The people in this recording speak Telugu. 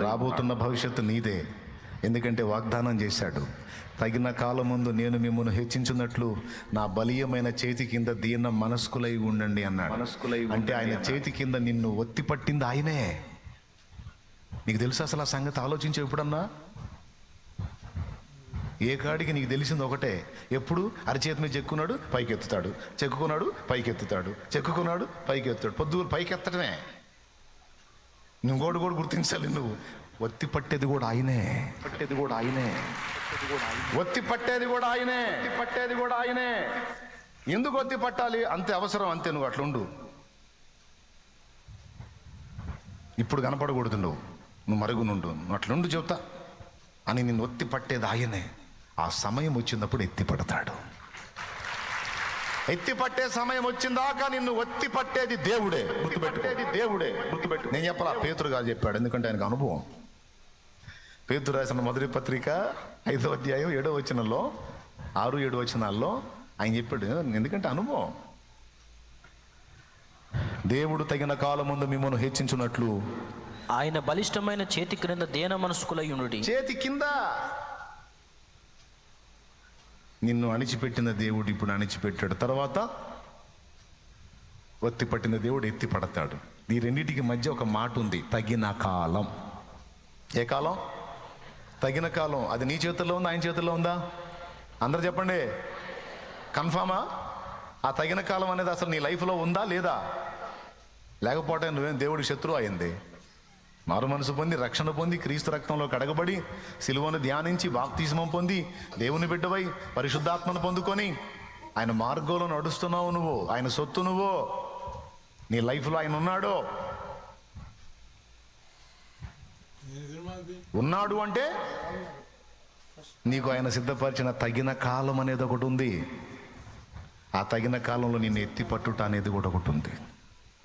రాబోతున్న భవిష్యత్తు నీదే. ఎందుకంటే వాగ్దానం చేశాడు, తగిన కాలం ముందు నేను మిమ్మల్ని హెచ్చించున్నట్లు నా బలీయమైన చేతి కింద దీన మనస్కులై ఉండండి అన్నాడు. అంటే ఆయన చేతి కింద నిన్ను ఒత్తి పట్టింది ఆయనే. నీకు తెలుసు అసలు ఆ సంగతి? ఆలోచించే ఎప్పుడన్నా? ఏ కాడికి నీకు తెలిసింది ఒకటే, ఎప్పుడు అరచేతి మీద చెక్కున్నాడు పైకెత్తుతాడు, చెక్కున్నాడు పైకెత్తుతాడు, చెక్కున్నాడు పైకెత్తాడు, పొద్దుగురు పైకెత్తడమే. ఇంకోటి కూడా గుర్తించాలి, నువ్వు ఒత్తి పట్టేది కూడా ఆయనే, ఒత్తి పట్టేది కూడా ఆయనే. ఎందుకు ఒత్తి పట్టాలి? అంతే అవసరం, అంతే. నువ్వు అట్లుండు, ఇప్పుడు కనపడకూడదు, నువ్వు మరుగునుండు, నువ్వు అట్లుండు చెబుతా అని నిన్ను ఒత్తి పట్టేది ఆయనే. ఆ సమయం వచ్చినప్పుడు ఎత్తి పడతాడు. ఎత్తి పట్టే సమయం వచ్చిందాకా నిన్ను ఒత్తి పట్టేది దేవుడే. గుర్తుపెట్టు. నేను చెప్పాలా? పేతురు గారు చెప్పాడు, ఎందుకంటే ఆయనకు అనుభవం. పేతురు రాసిన మొదటి పత్రిక 5వ అధ్యాయం 7వ వచనంలో, 6-7 వచనాల్లో ఆయన చెప్పాడు, ఎందుకంటే అనుభవం. దేవుడు తగిన కాలం ముందు మిమ్మల్ని హెచ్చించున్నట్లు ఆయన బలిష్టమైన చేతి క్రింద దీన మనస్కులై ఉండుడి. చేతి కింద నిన్ను అణిచిపెట్టిన దేవుడు ఇప్పుడు అణిచిపెట్టాడు. తర్వాత ఒత్తి పట్టిన దేవుడు ఎత్తి పడతాడు. ఈ రెండింటికి మధ్య ఒక మాట ఉంది, తగిన కాలం. ఏ కాలం? తగిన కాలం. అది నీ చేతుల్లో ఉందా, ఆయన చేతుల్లో ఉందా? అందరు చెప్పండి, కన్ఫామా? ఆ తగిన కాలం అనేది అసలు నీ లైఫ్లో ఉందా లేదా? లేకపోతే నువ్వేం దేవుడి శత్రువు అయింది? మారు మనసు పొంది, రక్షణ పొంది, క్రీస్తు రక్తంలో కడగబడి, సిలువను ధ్యానించి, బాప్తిస్మం పొంది, దేవుని బిడ్డవై, పరిశుద్ధాత్మను పొందుకొని ఆయన మార్గంలో నడుస్తున్నావు. నువ్వు ఆయన సొత్తు. నువ్వు నీ లైఫ్లో ఆయన ఉన్నాడు అంటే నీకు ఆయన సిద్ధపరిచిన తగిన కాలం అనేది ఒకటి ఉంది. ఆ తగిన కాలంలో నిన్ను ఎత్తి పట్టుట అనేది కూడా ఒకటి ఉంది.